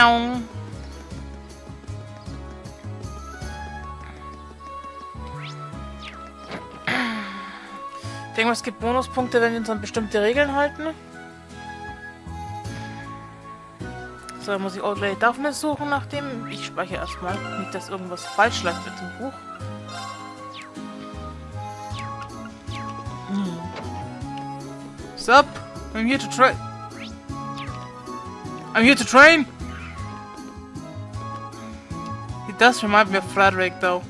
Meow. Ich denke mal, es gibt Bonuspunkte, wenn wir uns an bestimmte Regeln halten. So, dann muss ich Old Lady Daphnis suchen, nachdem ich speichere erstmal. Nicht, dass irgendwas falsch läuft mit dem Buch. Sup? I'm here to train. I'm here to train. He does remind me of Frederick, though.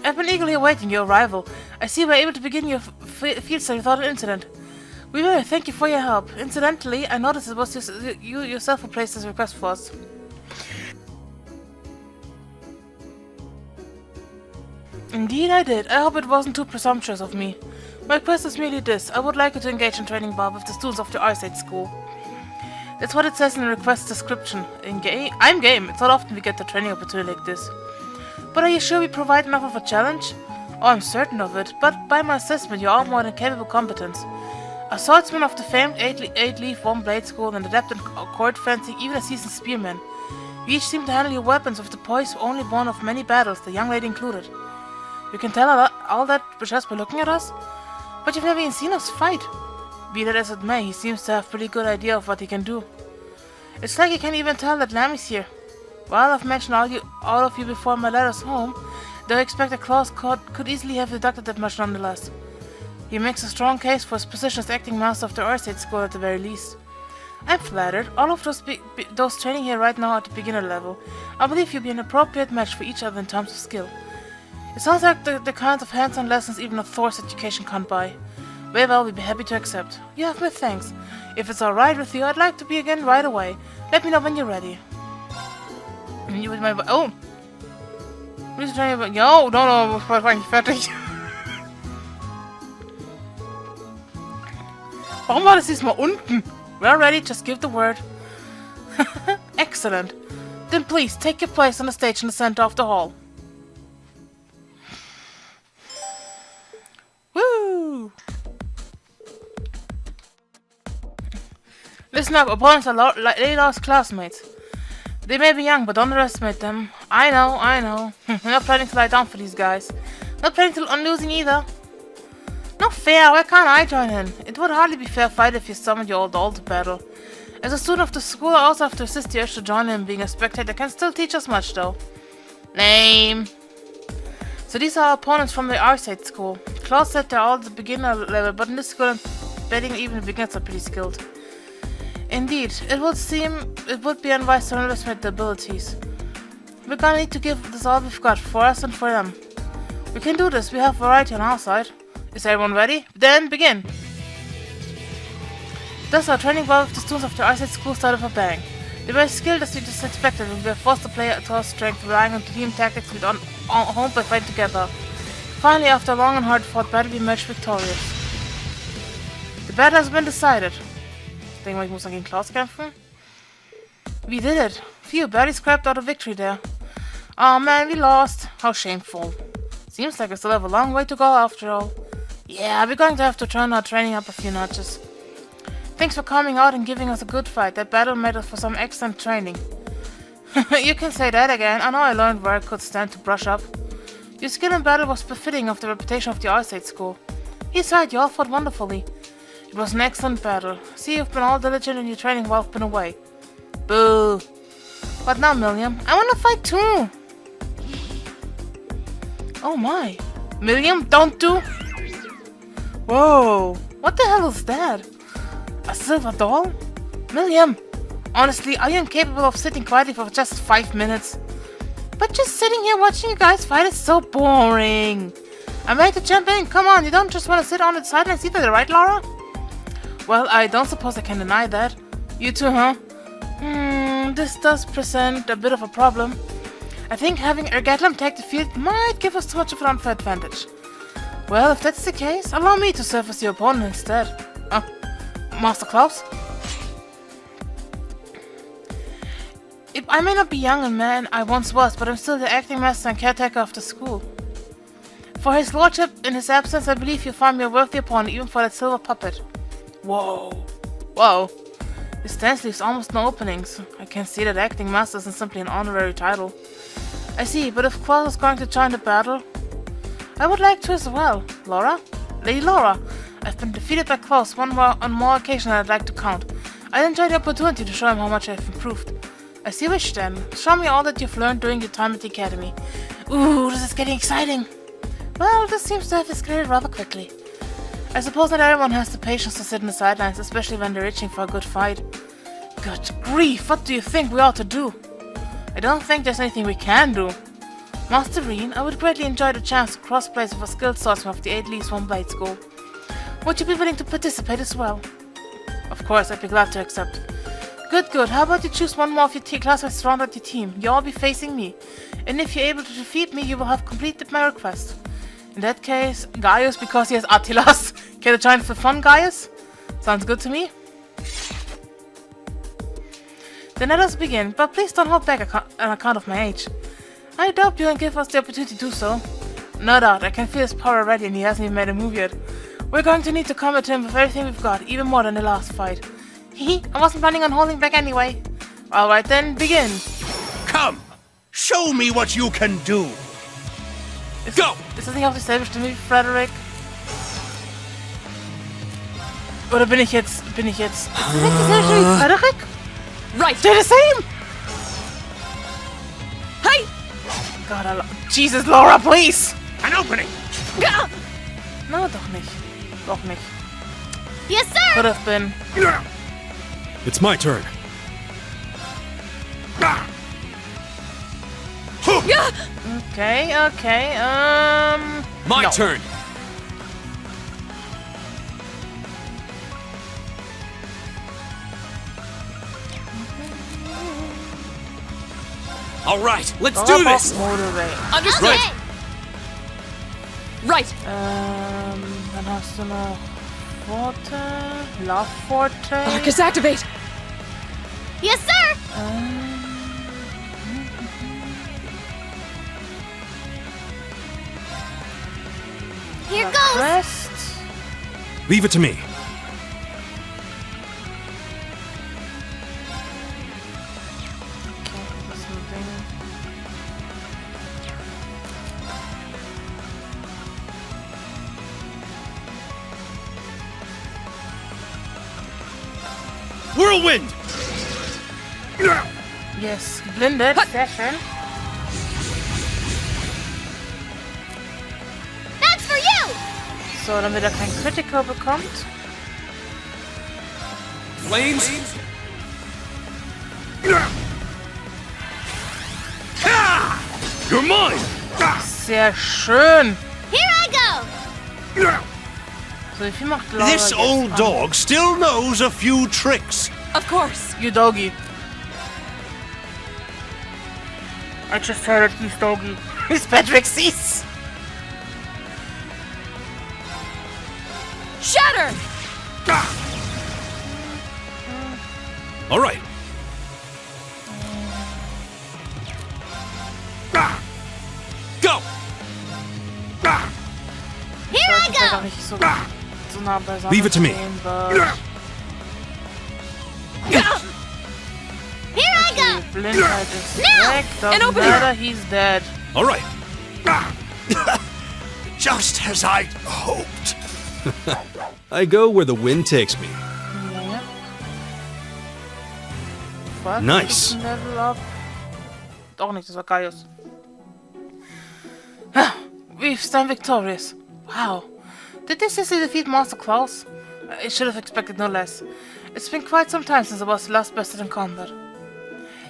I've been eagerly awaiting your arrival. I see we're able to begin your field study without an incident. We really thank you for your help. Incidentally, I noticed it was you yourself who placed this request for us. Indeed I did. I hope it wasn't too presumptuous of me. My request is merely this. I would like you to engage in training ball with the students of the Arseid School. That's what it says in the request description. I'm game. It's not often we get a training opportunity like this. But are you sure we provide enough of a challenge? Oh, I'm certain of it, but by my assessment you are more than capable competence. A swordsman of the famed 8-leaf one-blade school, an adept in court fencing, even a seasoned spearman. You each seem to handle your weapons with the poise only born of many battles, the young lady included. You can tell all that just by looking at us? But you've never even seen us fight. Be that as it may, he seems to have a pretty good idea of what he can do. It's like he can't even tell that Lammy's here. While I've mentioned all of you before my letters home, though I expect a close could easily have deducted that much nonetheless. He makes a strong case for his position as acting master of the Arseid School at the very least. I'm flattered. All of those training here right now at the beginner level, I believe you'll be an appropriate match for each other in terms of skill. It sounds like the kinds of hands-on lessons even a Thor's education can't buy. Very well, we'd be happy to accept. You have my thanks. If it's alright with you, I'd like to begin right away. Let me know when you're ready. You with my... Oh! No, ich war eigentlich fertig. Warum war das diesmal unten? We're ready, just give the word. Excellent. Then please, take your place on the stage in the center of the hall. Woo! Listen up, opponents are Layla's classmates. They may be young, but don't underestimate them. I know. We're not planning to lie down for these guys. Not planning on losing either. Not fair, why can't I join in? It would hardly be fair fight if you summoned your old doll to battle. As a student of the school, I also have to assist the urge to join in. Being a spectator can still teach us much, though. Lame. So these are our opponents from the Arseid School. Klaus said they're all at the beginner level, but in this school I'm betting even the beginners are pretty skilled. Indeed, it would be unwise to underestimate their abilities. We're gonna need to give this all we've got, for us and for them. We can do this, we have variety on our side. Is everyone ready? Then begin! Thus our training ball with the students of the Arseid School started with a bang. They were as skilled as we just expected, and we were forced to play at our strength, relying on team tactics we honed by fighting together. Finally, after a long and hard-fought battle, we emerged victorious. The battle has been decided. Ich denke mal, ich muss dann gegen Klaus kämpfen. We did it. Phew, barely scrapped out a victory there. Oh man, we lost. How shameful. Seems like we still have a long way to go after all. Yeah, we're going to have to turn our training up a few notches. Thanks for coming out and giving us a good fight. That battle made us for some excellent training. You can say that again. I know I learned where I could stand to brush up. Your skill in battle was befitting of the reputation of the Arseid School. He's right, you all fought wonderfully. It was an excellent battle. See, you've been all diligent in your training while I've been away. Boo. What now, Milliam? I want to fight too. Oh my. Milliam, don't do... Whoa. What the hell is that? A silver doll? Milliam. Honestly, are you incapable of sitting quietly for just 5 minutes? But just sitting here watching you guys fight is so boring. I'm ready to jump in. Come on, you don't just want to sit on the sidelines either, right, Laura? Well, I don't suppose I can deny that. You too, huh? This does present a bit of a problem. I think having Ergatlum take the field might give us too much of an unfair advantage. Well, if that's the case, allow me to serve as your opponent instead. Master Klaus? I may not be young and man I once was, but I'm still the acting master and caretaker of the school. For his lordship, in his absence, I believe you'll find me a worthy opponent, even for that silver puppet. Whoa. Whoa. This stance leaves almost no openings. I can see that acting master isn't simply an honorary title. I see, but if Quaz is going to join the battle, I would like to as well. Laura? Lady Laura, I've been defeated by Quaz on more occasions than I'd like to count. I'd enjoy the opportunity to show him how much I've improved. As you wish then. Show me all that you've learned during your time at the academy. Ooh, this is getting exciting. Well, this seems to have escalated rather quickly. I suppose not everyone has the patience to sit in the sidelines, especially when they're itching for a good fight. Good grief, what do you think we ought to do? I don't think there's anything we can do. Master Reen, I would greatly enjoy the chance to cross-place with a skilled swordsman of the 8 Leaves 1 Blade School. Would you be willing to participate as well? Of course, I'd be glad to accept. Good, good. How about you choose one more of your classmates to round out your team? You'll all be facing me. And if you're able to defeat me, you will have completed my request. In that case, Gaius, because he has Attilas. Care to join for fun, Gaius? Sounds good to me. Then let us begin, but please don't hold back on account of my age. I doubt you can give us the opportunity to do so. No doubt, I can feel his power already and he hasn't even made a move yet. We're going to need to combat him with everything we've got, even more than the last fight. Hehe, I wasn't planning on holding back anyway. Alright then, begin. Come! Show me what you can do! Go! Ist das nicht auf dich selber stimmig, Frederick? Oder bin ich jetzt... Ist das nicht dieselbe Stimme wie Frederick? Right! They're the same! Hey! God, Jesus, Laura, please! An opening! No, doch nicht. Doch nicht. Yes, sir! Could have been. It's my turn. Okay, okay, My no. turn. All right, let's do this. Motivate. Understood! Right! Dann hast du noch Forte, Love Forte. Arcus activate! Yes, sir! Here goes! Rest. Leave it to me. Whirlwind! Yes, geblindet. Sehr schön. That's for you! So, damit er kein Critical bekommt. Flames. You're mine! Sehr schön. Here I go! So, wie viel macht Laura This jetzt old an? dog still knows a few tricks. Of course! You doggy. I just heard it, he's doggy. He's Patrick Seas. Shatter! All right. Go. Here I Sollte go! nicht so nah beisammen Leave it to me. stehen, but- Here I go! Blindheit ist Now! weg. An Doesn't opening! matter, he's dead. All right. Just as I hoped. I go where the wind takes me. Ja. Was? Nice. Level up. Doch nicht, das war Gaius. We've stand victorious. Wow. Did this seriously defeat Master Klaus? I should have expected no less. It's been quite some time since I was last bested in combat.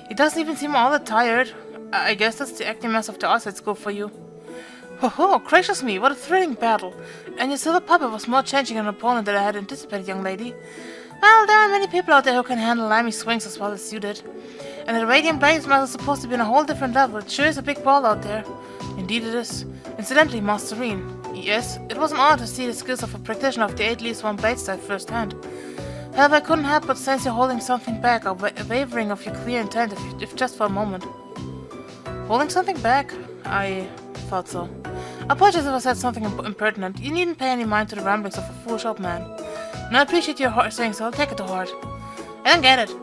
He doesn't even seem all that tired. I guess that's the acting master of the Arseid School for you. Ho ho, gracious me, what a thrilling battle. And your silver puppet was more challenging an opponent than I had anticipated, young lady. Well, there are many people out there who can handle limey swings as well as you did. And the Radiant Blades Master is supposed to be on a whole different level. It sure is a big ball out there. Indeed it is. Incidentally, Master Reen. Yes, it was an honor to see the skills of a practitioner of the 8 Leaves 1 Blade style firsthand. However, I couldn't help but sense you holding something back, or wavering of your clear intent, if just for a moment. Holding something back? I thought so. I apologize if I said something impertinent. You needn't pay any mind to the ramblings of a foolish old man. And I appreciate your saying so, I'll take it to heart. I don't get it.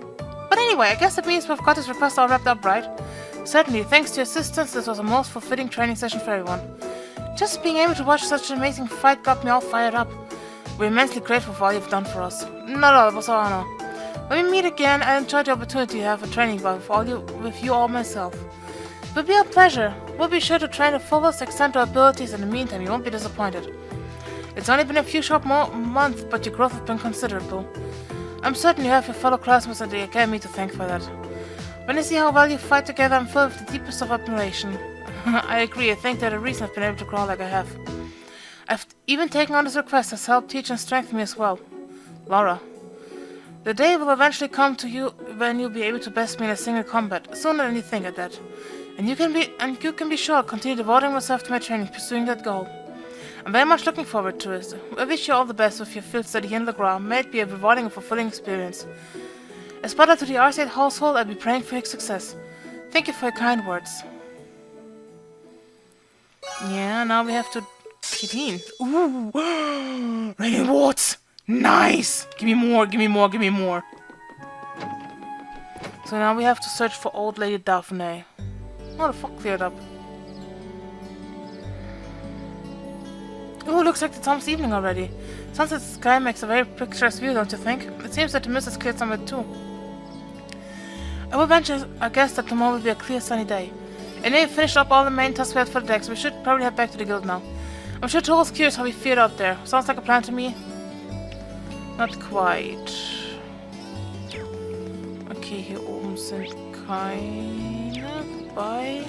But anyway, I guess that means we've got this request all wrapped up, right? Certainly, thanks to your assistance, this was a most fulfilling training session for everyone. Just being able to watch such an amazing fight got me all fired up. We're immensely grateful for all you've done for us. Not all, it was an honor. When we meet again, I enjoyed the opportunity to have a training bout with you all myself. It will be a pleasure. We'll be sure to train to the fullest extent of our abilities. In the meantime, you won't be disappointed. It's only been a few short months, but your growth has been considerable. I'm certain you have your fellow classmates at the academy to thank for that. When I see how well you fight together, I'm filled with the deepest of admiration. I agree, I think that the reason I've been able to grow like I have. I've even taken on this request has helped teach and strengthen me as well. Laura. The day will eventually come to you when you'll be able to best me in a single combat, sooner than you think at that. And you can be sure I'll continue devoting myself to my training, pursuing that goal. I'm very much looking forward to it. I wish you all the best with your field study here in the ground. May it be a rewarding and fulfilling experience. As part of the Arseid household, I'll be praying for your success. Thank you for your kind words. Yeah, now we have to get in. Ooh! Raining warts! Nice! Give me more, give me more, give me more. So now we have to search for Old Lady Daphne. Oh, the fog cleared up. Oh, looks like it's almost evening already. Sunset sky makes a very picturesque view, don't you think? It seems that the mist has cleared somewhat too. I will venture a guess that tomorrow will be a clear sunny day. And then we finished up all the main tasks we had for the deck, so we should probably head back to the guild now. I'm sure Togel's curious how we feel out there. Sounds like a plan to me. Not quite. Okay, hier oben sind keine dabei.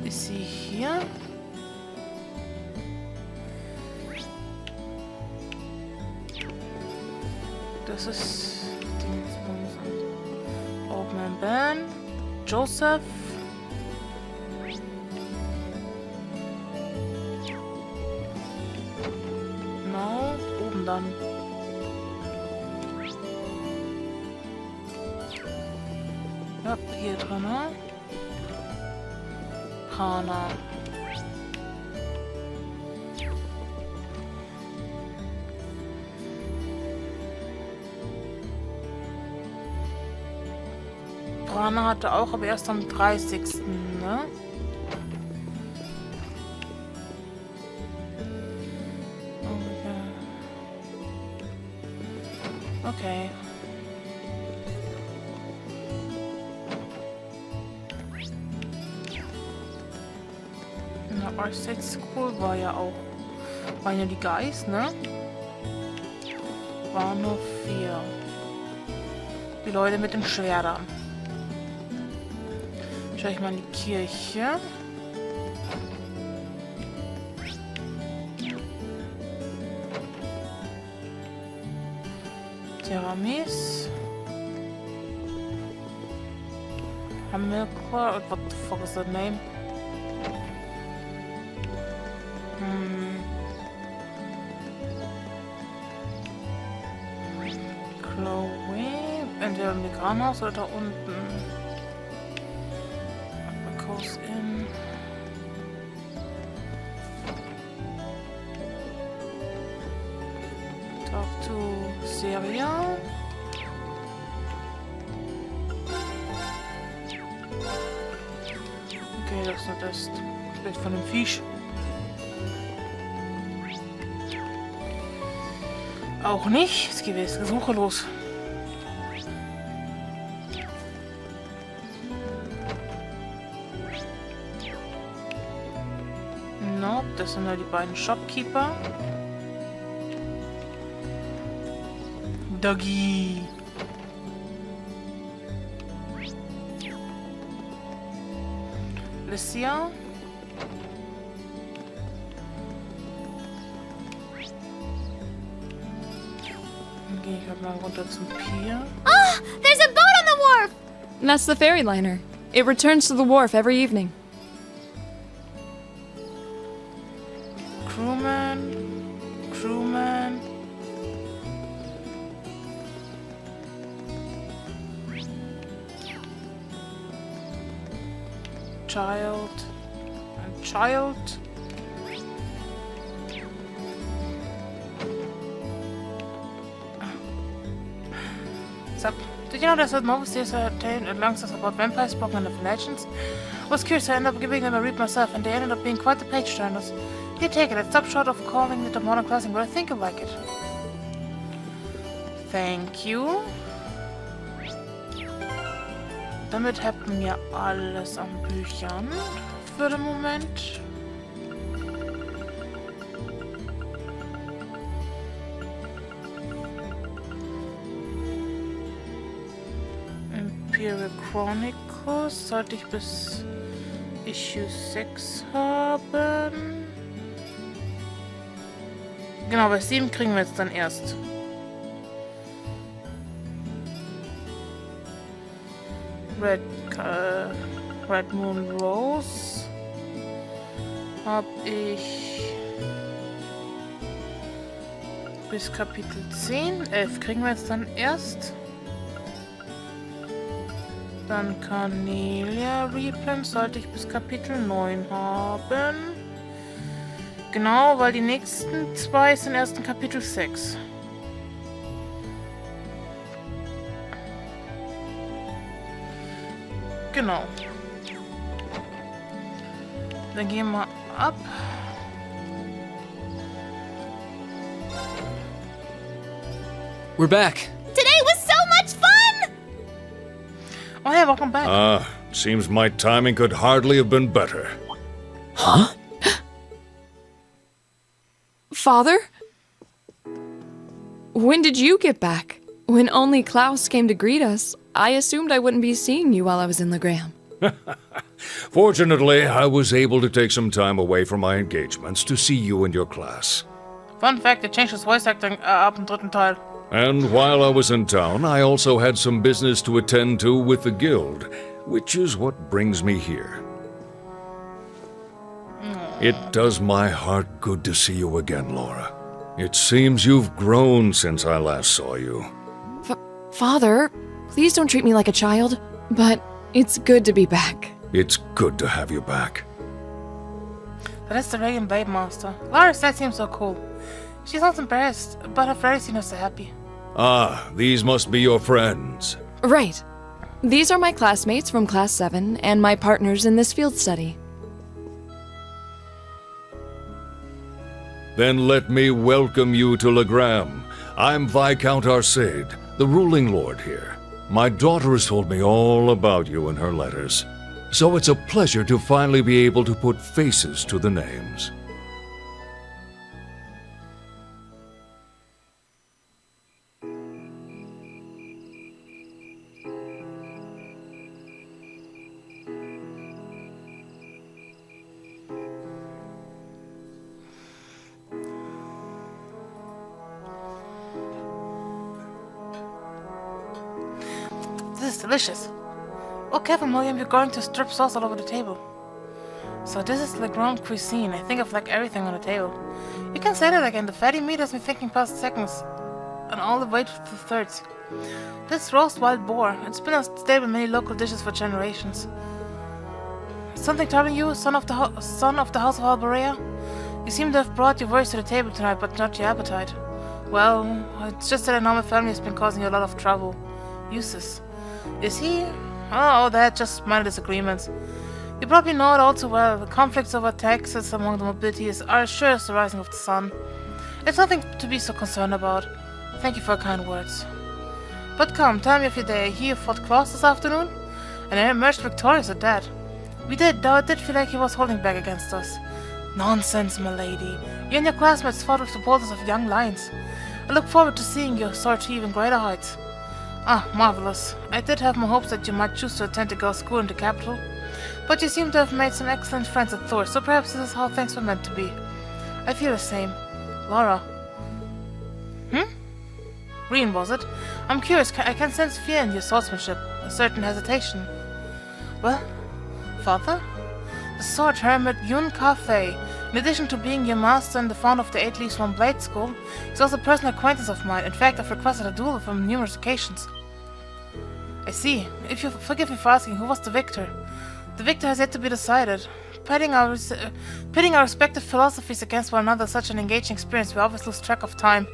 Ist sie hier? Das ist Old Man Ben, Joseph. No, oben dann. Ja, hier drin. Hana. Brana hatte auch, aber erst am 30. Ne? Okay. In der Arseid School war ja auch. Waren ja die Guys, ne? Waren nur 4. Die Leute mit den Schwertern. Schau ich mal in die Kirche. Teramis. Hamilcar. What the fuck is that name? Chloe. Entweder im Veganhaus oder da unten. Goes in. Talk to Seria. Okay, das ist nur das Bild von dem Fisch. Auch nicht. Jetzt geht die Suche los. Nope, das sind nur die beiden Shopkeeper. Doggy. Lucia. Dann gehe ich halt mal runter zum Pier. Oh, there's a boat on the wharf! That's the ferry liner. It returns to the wharf every evening. Crewman. Child. So, did you know there's a novel series amongst us about vampires spoken in the legends? I was curious, I ended up giving them a read myself, and they ended up being quite the page turners. Here, take it. I'd stop short of calling it a modern classic, but I think you'll like it. Thank you. Damit hätten wir alles an Büchern für den Moment. Imperial Chronicles sollte ich bis Issue 6 haben. Genau, bei 7 kriegen wir jetzt dann erst. Red Moon Rose habe ich bis Kapitel 10. 11 kriegen wir jetzt dann erst. Dann Cornelia Replens sollte ich bis Kapitel 9 haben. Genau, weil die nächsten 2 sind erst in Kapitel 6. Genau. Dann gehen wir ab. We're back. Today was so much fun! Oh hey, welcome back. Seems my timing could hardly have been better. Huh? Father? When did you get back? When only Klaus came to greet us, I assumed I wouldn't be seeing you while I was in Legram. Fortunately, I was able to take some time away from my engagements to see you and your class. Fun fact, they changed his voice acting ab im dritten Teil. And while I was in town, I also had some business to attend to with the guild, which is what brings me here. It does my heart good to see you again, Laura. It seems you've grown since I last saw you. Father, please don't treat me like a child, but it's good to be back. It's good to have you back. That is the Radiant Blade Master. Laura said seems so cool. She's not embarrassed, but I've rarely seen her so happy. Ah, these must be your friends. Right. These are my classmates from Class 7 and my partners in this field study. Then let me welcome you to Legram. I'm Viscount Arseid, the ruling lord here. My daughter has told me all about you in her letters, so it's a pleasure to finally be able to put faces to the names. This is delicious. Oh, Kevin, William, you're going to strip sauce all over the table. So this is Legrand cuisine. I think of like everything on the table. You can say that again. The fatty meat has me thinking past seconds and all the way to the thirds. This roast wild boar. It's been a staple in many local dishes for generations. Something telling you, son of the House of Alborea? You seem to have brought your voice to the table tonight, but not your appetite. Well, it's just that I know my family has been causing you a lot of trouble. Uses. Is he? Oh, that just minor disagreements. You probably know it all too well. The conflicts over taxes among the mobilities are as sure as the rising of the sun. It's nothing to be so concerned about. Thank you for your kind words. But come, tell me of your day. You fought Klaus this afternoon? And I emerged victorious at that. We did, though it did feel like he was holding back against us. Nonsense, my lady. You and your classmates fought with the bolters of young lions. I look forward to seeing you soar to even greater heights. Ah, marvelous. I did have my hopes that you might choose to attend a girls' school in the capital. But you seem to have made some excellent friends at Thor, so perhaps this is how things were meant to be. I feel the same. Laura. Green, was it? I'm curious, I can sense fear in your swordsmanship, a certain hesitation. Well, Father? The sword hermit Yun Ka-Fei, in addition to being your master and the founder of the 8 Leaves One Blade School, is also a personal acquaintance of mine. In fact, I've requested a duel with him on numerous occasions. I see. If you forgive me for asking, who was the victor? The victor has yet to be decided. Pitting our respective philosophies against one another is such an engaging experience, we always lose track of time.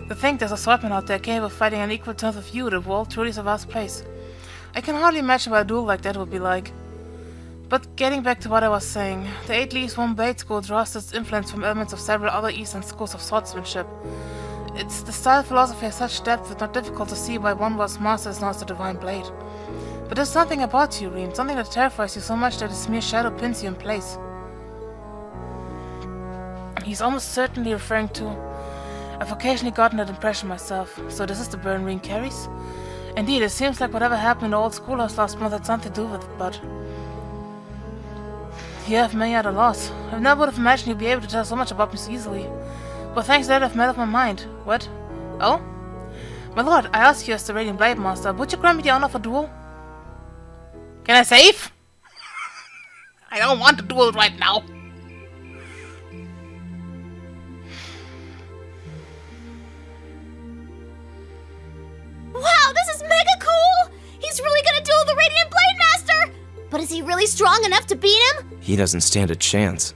To think there's a swordsman out there capable of fighting an equal terms with you, the world truly is a vast place. I can hardly imagine what a duel like that would be like. But getting back to what I was saying, the 8 Leaves One Blade School draws its influence from elements of several other Eastern schools of swordsmanship. Its the style of philosophy has such depth it's not difficult to see why one was master as known as the Divine Blade. But there's something about you, Reen, something that terrifies you so much that its mere shadow pins you in place. He's almost certainly referring to... I've occasionally gotten that impression myself. So this is the burn Reen carries? Indeed, it seems like whatever happened in the old schoolhouse last month had something to do with it, but... You have many other laws. I never would have imagined you'd be able to tell so much about me so easily. But thanks to that I've made up my mind. What? Oh? My lord, I ask you as the Radiant Blade Master, would you grant me the honor of a duel? Can I save? I don't want to duel right now. Wow, this is mega cool! He's really gonna duel the Radiant Blade Master! But is he really strong enough to beat him? He doesn't stand a chance.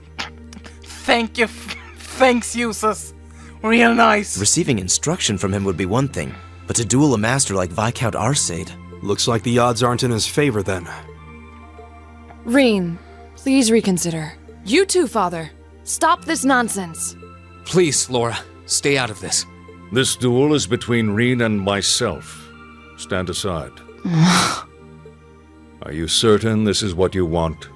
Thank you. Thanks, Usus. Real nice. Receiving instruction from him would be one thing, but to duel a master like Viscount Arseid... Looks like the odds aren't in his favor then. Reen, please reconsider. You too, Father. Stop this nonsense. Please, Laura, stay out of this. This duel is between Reen and myself. Stand aside. Are you certain this is what you want?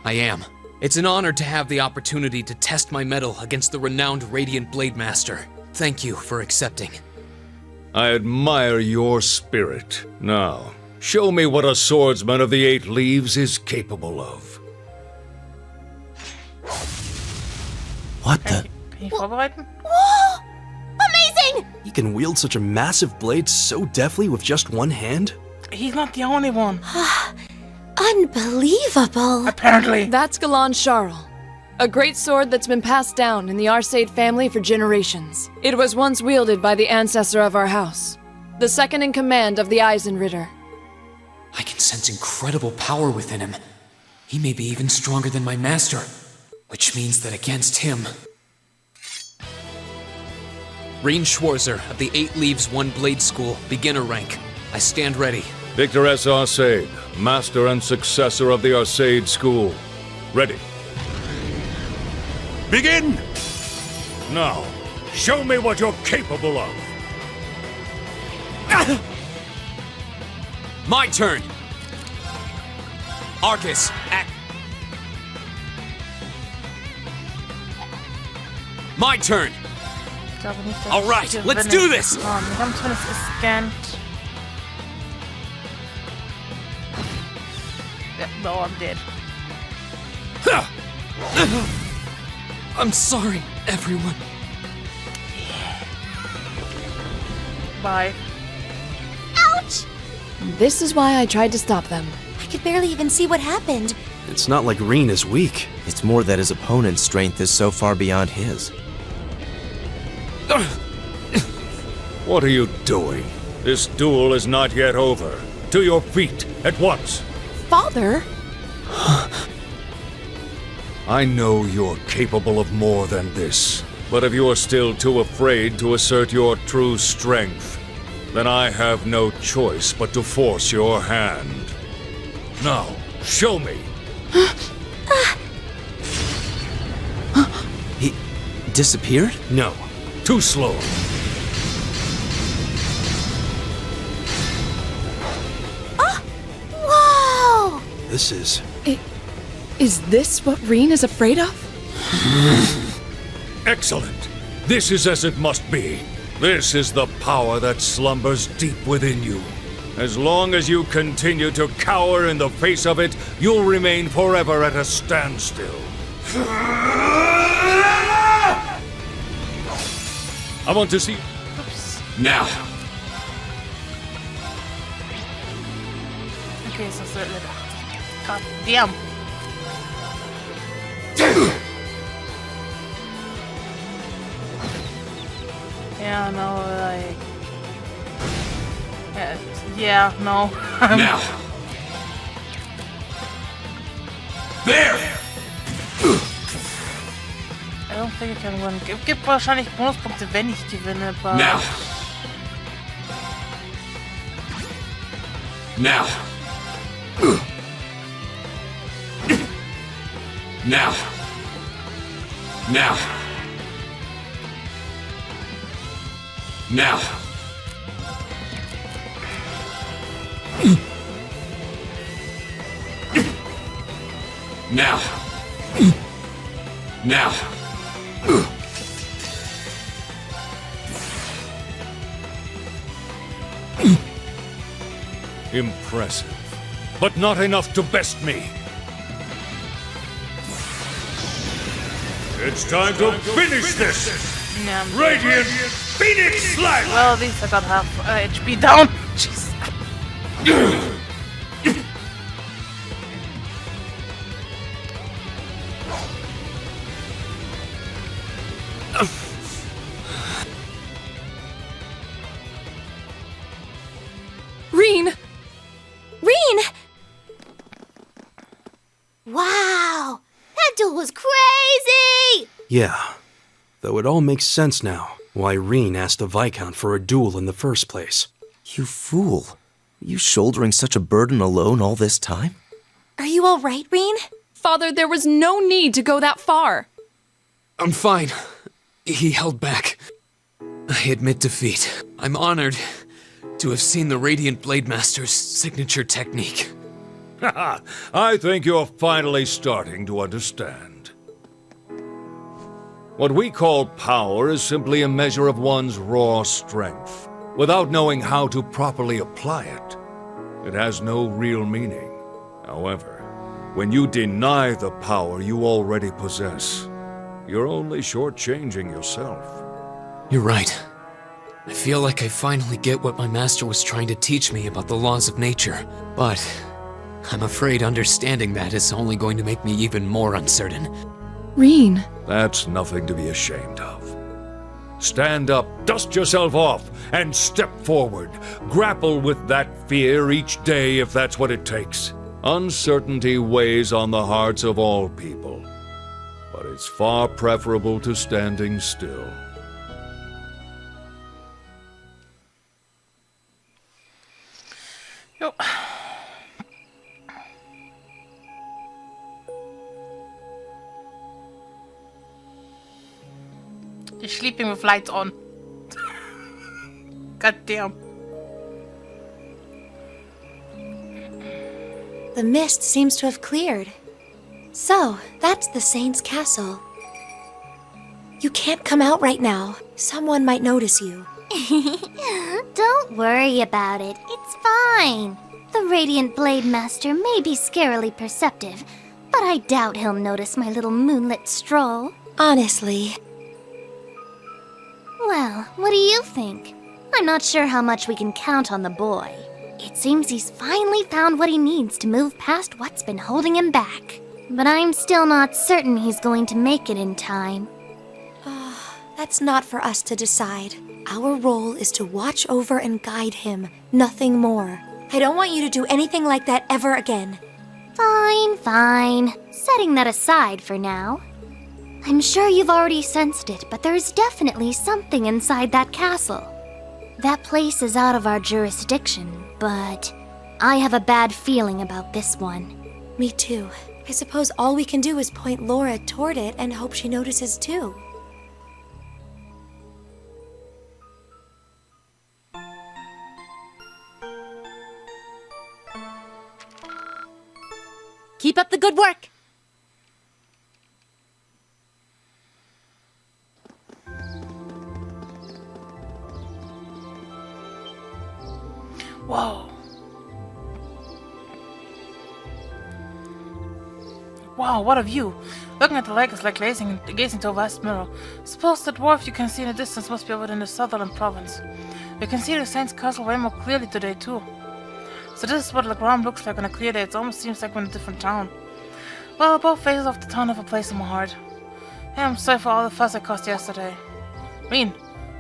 I am. It's an honor to have the opportunity to test my mettle against the renowned Radiant Blade Master. Thank you for accepting. I admire your spirit. Now, show me what a swordsman of the 8 Leaves is capable of. What the... Can you vorbereiten? Whoa! Amazing! He can wield such a massive blade so deftly with just one hand? He's not the only one. Unbelievable. Apparently. That's Galan Charl, a great sword that's been passed down in the Arseid family for generations. It was once wielded by the ancestor of our house, the second in command of the Eisenritter. I can sense incredible power within him. He may be even stronger than my master, which means that against him... Reen Schwarzer of the 8 Leaves One Blade School, beginner rank. I stand ready. Victor S. Arseid, master and successor of the Arseid School. Ready. Begin! Now, show me what you're capable of. My turn! Arcus, act... My turn! Ich glaube nicht, dass All right, ich let's gewinne. do this! Wir haben zumindest gescannt. Yeah, no, I'm dead. I'm sorry, everyone. Bye. Ouch! This is why I tried to stop them. I could barely even see what happened. It's not like Reen is weak. It's more that his opponent's strength is so far beyond his. What are you doing? This duel is not yet over. To your feet, at once. Father? I know you're capable of more than this. But if you are still too afraid to assert your true strength, then I have no choice but to force your hand. Now, show me. He disappeared? No, too slow. Whoa! This is... Is this what Reen is afraid of? Excellent. This is as it must be. This is the power that slumbers deep within you. As long as you continue to cower in the face of it, you'll remain forever at a standstill. I want to see... Now. Okay, so certainly. God damn. Yeah, no, like... Yeah, no. Now. There! I don't think I can win. Gibt wahrscheinlich Bonuspunkte, wenn ich gewinne, aber... Now. Now. Now. Now. Now. Now. Now. Impressive, but not enough to best me. It's time to finish this! Yeah. Radiant Phoenix Slash! Well, at least I got half HP down. Jeez. Reen! Reen! Wow! That duel was crazy! Yeah. Though it all makes sense now why Reen asked the Viscount for a duel in the first place. You fool. You shouldering such a burden alone all this time? Are you alright, Reen? Father, there was no need to go that far. I'm fine. He held back. I admit defeat. I'm honored to have seen the Radiant Blade Master's signature technique. Haha, I think you're finally starting to understand. What we call power is simply a measure of one's raw strength. Without knowing how to properly apply it, it has no real meaning. However, when you deny the power you already possess, you're only shortchanging yourself. You're right. I feel like I finally get what my master was trying to teach me about the laws of nature, but I'm afraid understanding that is only going to make me even more uncertain. Reen. That's nothing to be ashamed of. Stand up, dust yourself off, and step forward. Grapple with that fear each day if that's what it takes. Uncertainty weighs on the hearts of all people, but it's far preferable to standing still. Jo. You're sleeping with lights on. God damn. The mist seems to have cleared. So, that's the Saint's castle. You can't come out right now. Someone might notice you. Don't worry about it. It's fine. The Radiant Blade Master may be scarily perceptive, but I doubt he'll notice my little moonlit stroll. Honestly. Well, what do you think? I'm not sure how much we can count on the boy. It seems he's finally found what he needs to move past what's been holding him back. But I'm still not certain he's going to make it in time. That's not for us to decide. Our role is to watch over and guide him, nothing more. I don't want you to do anything like that ever again. Fine, fine. Setting that aside for now. I'm sure you've already sensed it, but there's definitely something inside that castle. That place is out of our jurisdiction, but I have a bad feeling about this one. Me too. I suppose all we can do is point Laura toward it and hope she notices too. Keep up the good work. Whoa. Wow, what a view. Looking at the lake is like gazing into a vast mirror. Suppose the dwarf you can see in the distance must be over in the Sutherland province. You can see the Saint's castle way more clearly today too. So this is what Legram looks like on a clear day. It almost seems like we're in a different town. Well, both phases of the town have a place in my heart. Hey, I'm sorry for all the fuss I caused yesterday. Reen,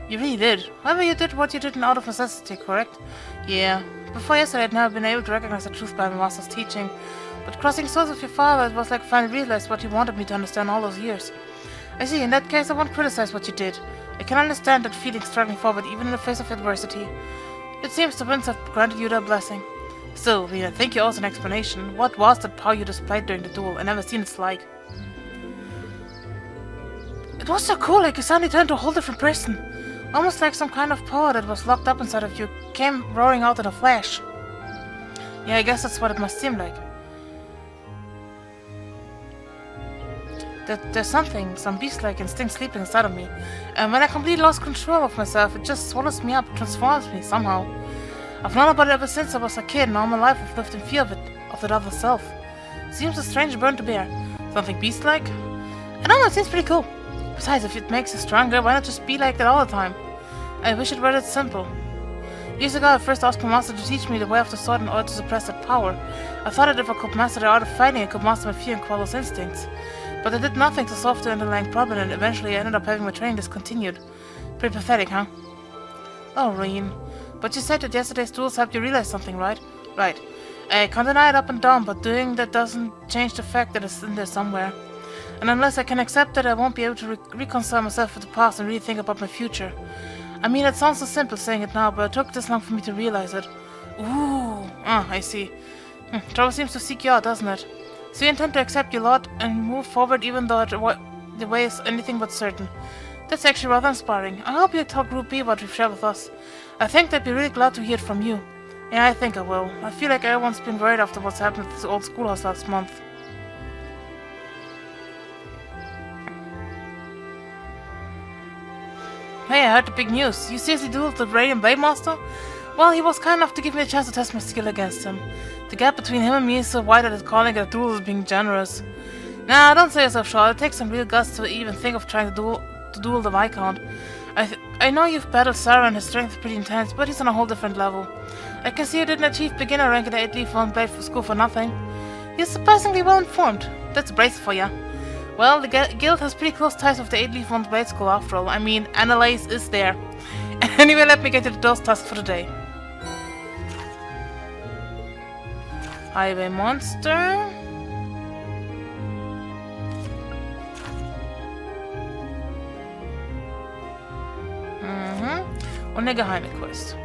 you really did. However, you did what you did out of necessity, correct? Yeah. Before yesterday, I'd never been able to recognize the truth by my master's teaching. But crossing swords with your father, it was like finally realized what he wanted me to understand all those years. I see, in that case I won't criticize what you did. I can understand that feeling struggling forward even in the face of adversity. It seems the winds have granted you their blessing. Still, Lena, thank you also an explanation. What was that power you displayed during the duel? I never seen its like. It was so cool, like you suddenly turned to a whole different person. Almost like some kind of power that was locked up inside of you came roaring out in a flash. Yeah, I guess that's what it must seem like. There's something, some beast-like instinct sleeping inside of me. And when I completely lost control of myself, it just swallows me up, transforms me somehow. I've known about it ever since I was a kid, and all my life I've lived in fear of it, of that other self. Seems a strange burden to bear. Something beast-like? I don't know, it seems pretty cool. Besides, if it makes you stronger, why not just be like that all the time? I wish it were that simple. Years ago, I first asked my master to teach me the way of the sword in order to suppress that power. I thought that if I could master the art of fighting, I could master my fear and quell those instincts. But I did nothing to solve the underlying problem, and eventually I ended up having my training discontinued. Pretty pathetic, huh? Oh, Reen. But you said that yesterday's duels helped you realize something, right? Right. I can't deny it up and down, but doing that doesn't change the fact that it's in there somewhere. And unless I can accept that, I won't be able to reconcile myself with the past and really think about my future. I mean, it sounds so simple saying it now, but it took this long for me to realize it. Ooh. Ah, I see. Trouble seems to seek you out, doesn't it? So you intend to accept your lot and move forward even though the way is anything but certain. That's actually rather inspiring. I hope you tell Group B what you've shared with us. I think they'd be really glad to hear it from you. Yeah, I think I will. I feel like everyone's been worried after what's happened at this old schoolhouse last month. Hey, I heard the big news. You seriously dueled the Radiant Blade Master? Well, he was kind enough to give me a chance to test my skill against him. The gap between him and me is so wide that calling it a duel is being generous. Nah, don't say yourself short. It takes some real guts to even think of trying to duel the Viscount. I know you've battled Sarah and his strength is pretty intense, but he's on a whole different level. I can see you didn't achieve beginner rank in the 8-leaf 1 blade for school for nothing. You're surprisingly well informed. That's braced for ya. Well, the guild has pretty close ties with the 8-leaf 1 blade school after all. I mean, Annalise is there. Anyway, let me get to the dose task for the day. Highway Monster. Und eine geheime Quest.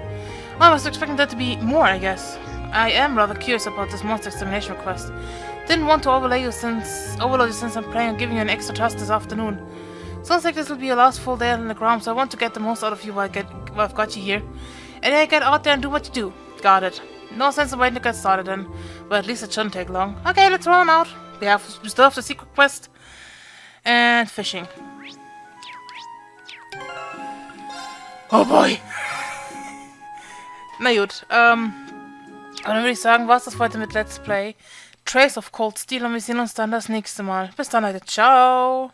Well, I was expecting that to be more, I guess. I am rather curious about this monster extermination request. Didn't want to overload you since I'm planning on giving you an extra task this afternoon. Sounds like this will be your last full day on the ground, so I want to get the most out of you while I've got you here. And then get out there and do what you do. Got it. No sense in waiting to get started then. But at least it shouldn't take long. Okay, let's roll on out. We still have the secret quest. And fishing. Oh boy. Na gut, dann würde ich sagen, war's das heute mit Let's Play Trace of Cold Steel und wir sehen uns dann das nächste Mal. Bis dann, Leute. Ciao.